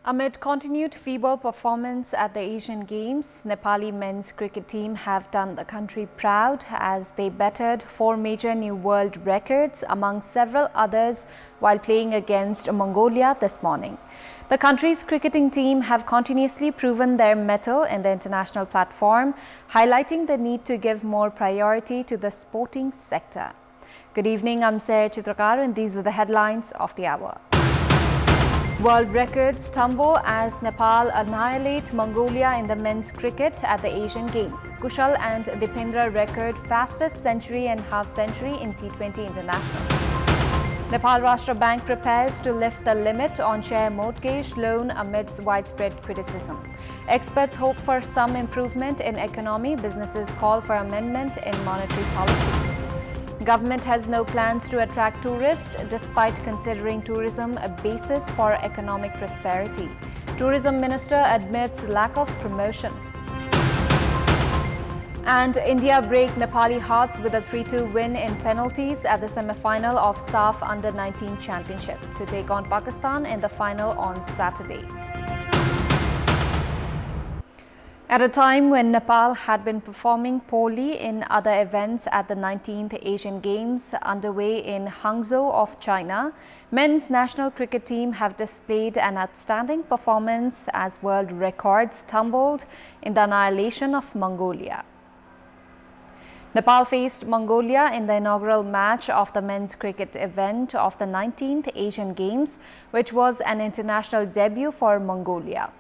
Amid continued feeble performance at the Asian Games, Nepali men's cricket team have done the country proud as they bettered 4 major new world records among several others while playing against Mongolia this morning. The country's cricketing team have continuously proven their mettle in the international platform, highlighting the need to give more priority to the sporting sector. Good evening, I'm Sarah Chitrakar and these are the headlines of the hour. World records tumble as Nepal annihilate Mongolia in the men's cricket at the Asian Games. Kushal and Dipendra record fastest century and half-century in T20 internationals. Nepal Rashtra Bank prepares to lift the limit on share mortgage loan amidst widespread criticism. Experts hope for some improvement in economy. Businesses call for amendment in monetary policy. Government has no plans to attract tourists despite considering tourism a basis for economic prosperity. Tourism Minister admits lack of promotion. And India break Nepali hearts with a 3-2 win in penalties at the semi-final of SAF Under-19 Championship to take on Pakistan in the final on Saturday. At a time when Nepal had been performing poorly in other events at the 19th Asian Games underway in Hangzhou of China, men's national cricket team have displayed an outstanding performance as world records tumbled in the annihilation of Mongolia. Nepal faced Mongolia in the inaugural match of the men's cricket event of the 19th Asian Games, which was an international debut for Mongolia.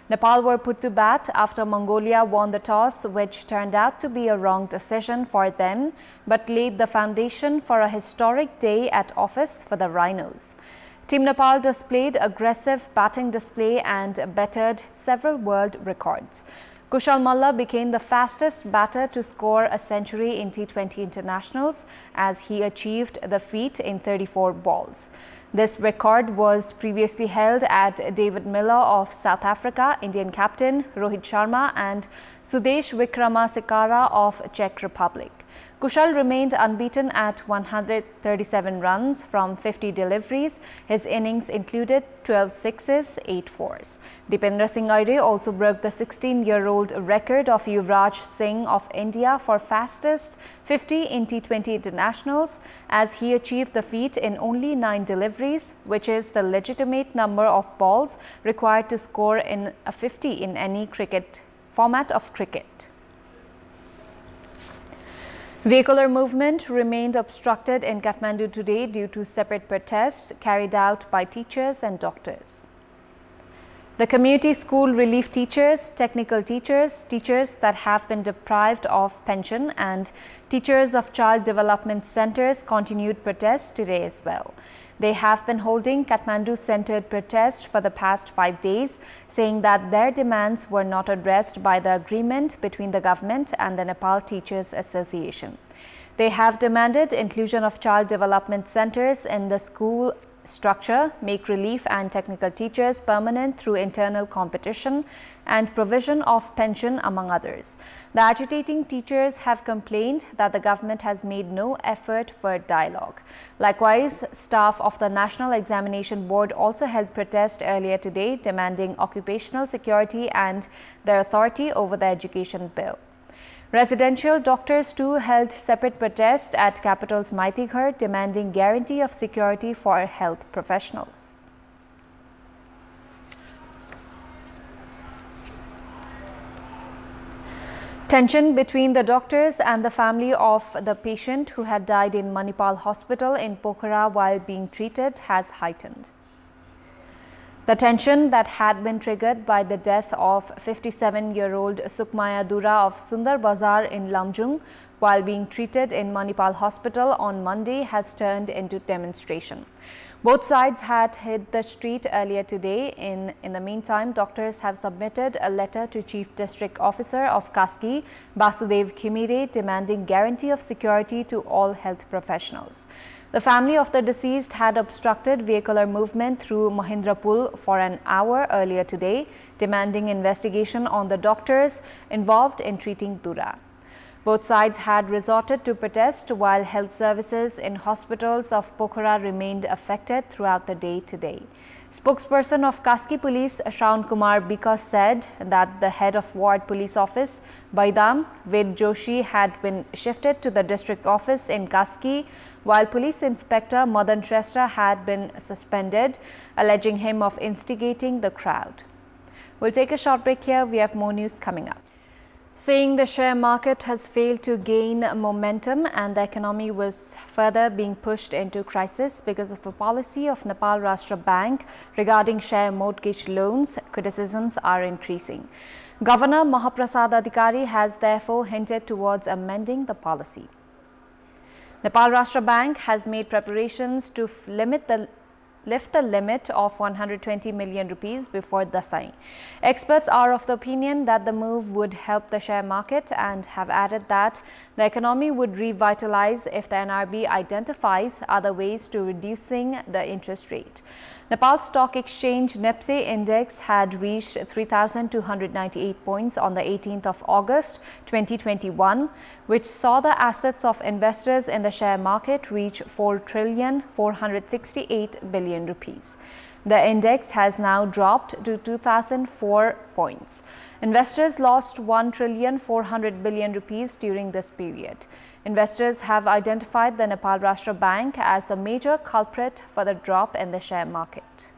Nepal were put to bat after Mongolia won the toss, which turned out to be a wrong decision for them, but laid the foundation for a historic day at office for the Rhinos. Team Nepal displayed aggressive batting display and bettered several world records. Kushal Malla became the fastest batter to score a century in T20 internationals as he achieved the feat in 34 balls. This record was previously held at David Miller of South Africa, Indian captain Rohit Sharma and Sudesh Vikramasekara of Czech Republic. Kushal remained unbeaten at 137 runs from 50 deliveries. His innings included 12 sixes, 8 fours. Dipendra Singh Aire also broke the 16-year-old record of Yuvraj Singh of India for fastest 50 in T20 internationals as he achieved the feat in only 9 deliveries, which is the legitimate number of balls required to score in a 50 in any format of cricket. Vehicular movement remained obstructed in Kathmandu today due to separate protests carried out by teachers and doctors. The community school relief teachers, technical teachers, teachers that have been deprived of pension and teachers of child development centers continued protests today as well. They have been holding Kathmandu-centered protests for the past 5 days, saying that their demands were not addressed by the agreement between the government and the Nepal Teachers Association. They have demanded inclusion of child development centers in the school structure, make relief and technical teachers permanent through internal competition and provision of pension, among others. The agitating teachers have complained that the government has made no effort for dialogue. Likewise, staff of the National Examination Board also held protest earlier today, demanding occupational security and their authority over the education bill. Residential doctors too held separate protest at capital's Maitighar, demanding guarantee of security for health professionals. Tension between the doctors and the family of the patient who had died in Manipal Hospital in Pokhara while being treated has heightened. The tension that had been triggered by the death of 57-year-old Sukmaya Dura of Sundar Bazar in Lamjung while being treated in Manipal Hospital on Monday has turned into demonstration. Both sides had hit the street earlier today. In the meantime, doctors have submitted a letter to Chief District Officer of Kaski, Basudev Khimire, demanding guarantee of security to all health professionals. The family of the deceased had obstructed vehicular movement through Mahindrapul for an hour earlier today, demanding investigation on the doctors involved in treating Dura. Both sides had resorted to protest while health services in hospitals of Pokhara remained affected throughout the day today. Spokesperson of Kaski Police, Shaun Kumar Bikas, said that the head of Ward Police Office, Baidam, Ved Joshi, had been shifted to the district office in Kaski, while Police Inspector Madan Shrestha had been suspended, alleging him of instigating the crowd. We'll take a short break here. We have more news coming up. Saying the share market has failed to gain momentum and the economy was further being pushed into crisis because of the policy of Nepal Rashtra Bank regarding share mortgage loans, criticisms are increasing. Governor Mahaprasad Adhikari has therefore hinted towards amending the policy. Nepal Rashtra Bank has made preparations to lift the limit of 120 million rupees before Dasai. Experts are of the opinion that the move would help the share market and have added that the economy would revitalize if the NRB identifies other ways to reducing the interest rate. Nepal Stock Exchange NEPSE index had reached 3,298 points on the 18th of August 2021, which saw the assets of investors in the share market reach 4,468 billion rupees. The index has now dropped to 2,004 points. Investors lost 1,400 billion rupees during this period. Investors have identified the Nepal Rashtra Bank as the major culprit for the drop in the share market.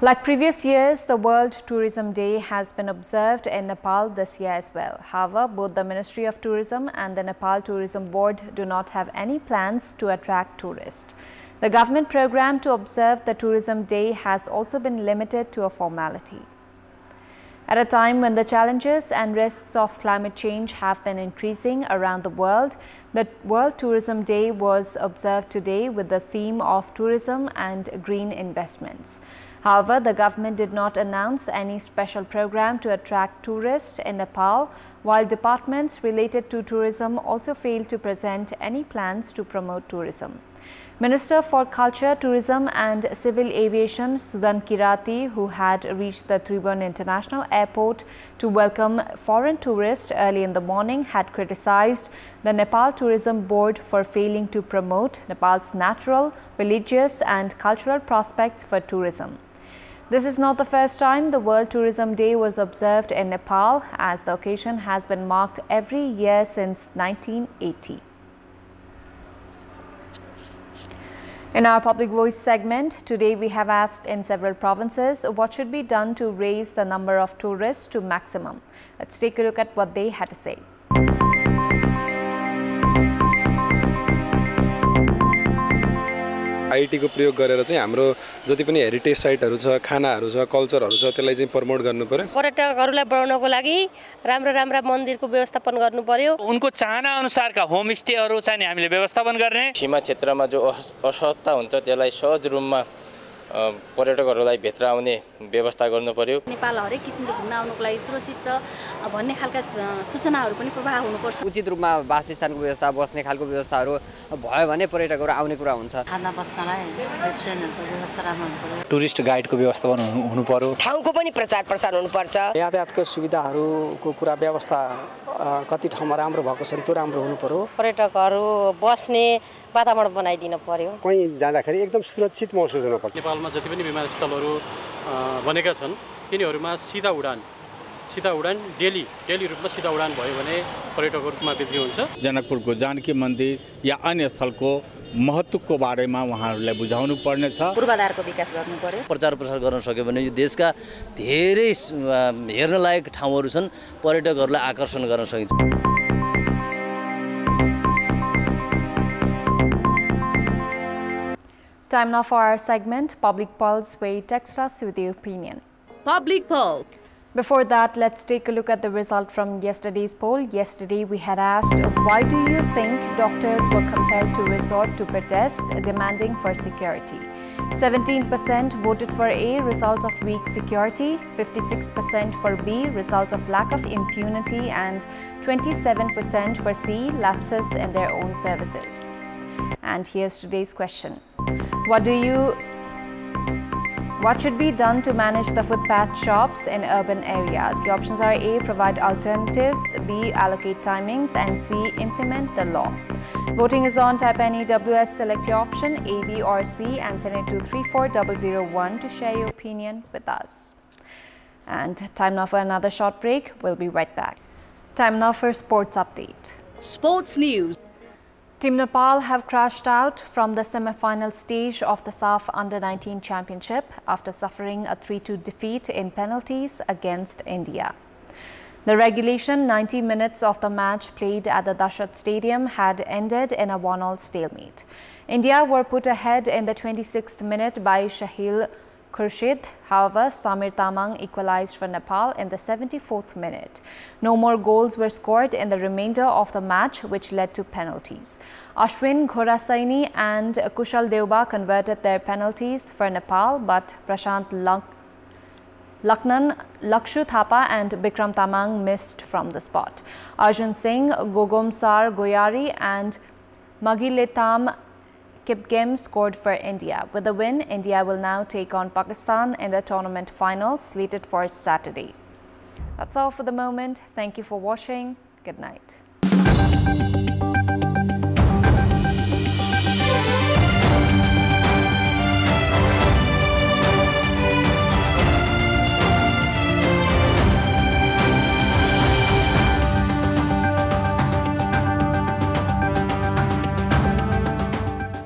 Like previous years, the World Tourism Day has been observed in Nepal this year as well. However, both the Ministry of Tourism and the Nepal Tourism Board do not have any plans to attract tourists. The government program to observe the Tourism Day has also been limited to a formality. At a time when the challenges and risks of climate change have been increasing around the world, the World Tourism Day was observed today with the theme of tourism and green investments. However, the government did not announce any special program to attract tourists in Nepal, while departments related to tourism also failed to present any plans to promote tourism. Minister for Culture, Tourism and Civil Aviation Sudan Kirati, who had reached the Tribhuvan International Airport to welcome foreign tourists early in the morning, had criticized the Nepal Tourism Board for failing to promote Nepal's natural, religious and cultural prospects for tourism. This is not the first time the World Tourism Day was observed in Nepal, as the occasion has been marked every year since 1980. In our Public Voice segment, today we have asked in several provinces what should be done to raise the number of tourists to maximum. Let's take a look at what they had to say. IT को प्रयोग गरेर चाहिँ हाम्रो जति पनि heritage साइटहरु छ, खानाहरु छ, कल्चरहरु छ, त्यसलाई चाहिँ प्रमोट गर्नु पर्यो। पर्यटकहरुलाई बढाउनको लागि राम्रा मन्दिरको व्यवस्थापन गर्नु पर्यो। उनको चाहना अनुसारका होमस्टेहरु चाहिँ हामीले व्यवस्थापन गर्ने। सीमा क्षेत्रमा जो असहजता हुन्छ त्यसलाई सहज रूपमा पर्यटकहरुलाई भित्र आउने व्यवस्था गर्नु पर्यो। नेपाल हरेक किसिमले घुम्न आउनको लागि सुरक्षित छ भन्ने खालका सूचनाहरु पनि प्रवाह हुनुपर्छ। उचित रूपमा वासस्थानको व्यवस्था, बस्ने खालको व्यवस्थाहरु भयो भने पर्यटकहरु आउने कुरा हुन्छ। खाना बस्नलाई रेस्टुरेन्टहरुको व्यवस्था राम्रो हुनु पर्यो। टुरिस्ट गाइडको व्यवस्थापन हुनु पर्यो। ठाउँको पनि प्रचार प्रसार हुनुपर्छ। यातायातको सुविधाहरुको कुरा व्यवस्था कति ठाउँमा राम्रो भएको छ त्यो राम्रो हुनु पर्यो। पर्यटकहरु बस्ने वातावरण बनाइदिन पर्यो। कहीं जाँदाखेरि एकदम सुरक्षित महसुस हुन पर्छ। नेपालमा जति पनि विमानस्थलहरु बनेका छन् तिनीहरुमा सीधा उडान डेली रूपमा सीधा उडान भयो भने पर्यटकहरुमा वृद्धि हुन्छ। जनकपुरको जानकी मन्दिर या अन्य स्थलको महत्वको बारेमा उहाँहरुलाई बुझाउनु पर्ने छ। पूर्वाधारको विकास गर्नु पर्यो। प्रचार प्रसार गर्न सक्यो भने यो देशका धेरै हेर्न लायक ठाउँहरु छन्, पर्यटकहरुलाई आकर्षण गर्न सकिन्छ। Time now for our segment, Public Pulse, where you text us with your opinion. Public Pulse. Before that, let's take a look at the result from yesterday's poll. Yesterday, we had asked, why do you think doctors were compelled to resort to protest, demanding for security? 17% voted for A, result of weak security, 56% for B, result of lack of impunity, and 27% for C, lapses in their own services. And here's today's question. What do What should be done to manage the footpath shops in urban areas? The options are A. Provide alternatives, B. Allocate timings, and C. Implement the law. Voting is on. Type any WS, select your option A, B or C and send it to 34001 to share your opinion with us. And time now for another short break. We'll be right back. Time now for sports update. Sports news. Team Nepal have crashed out from the semi-final stage of the SAF Under-19 Championship after suffering a 3-2 defeat in penalties against India. The regulation 90 minutes of the match played at the Dashat Stadium had ended in a 1-1 stalemate. India were put ahead in the 26th minute by Shahil Khurshid. However, Samir Tamang equalized for Nepal in the 74th minute. No more goals were scored in the remainder of the match, which led to penalties. Ashwin Ghorasaini and Kushal Deuba converted their penalties for Nepal, but Prashant Lakhnan, Lakshu Thapa and Bikram Tamang missed from the spot. Arjun Singh, Gogomsar Goyari and Magiletam Kipgem scored for India. With the win, India will now take on Pakistan in the tournament final slated for Saturday. That's all for the moment. Thank you for watching. Good night.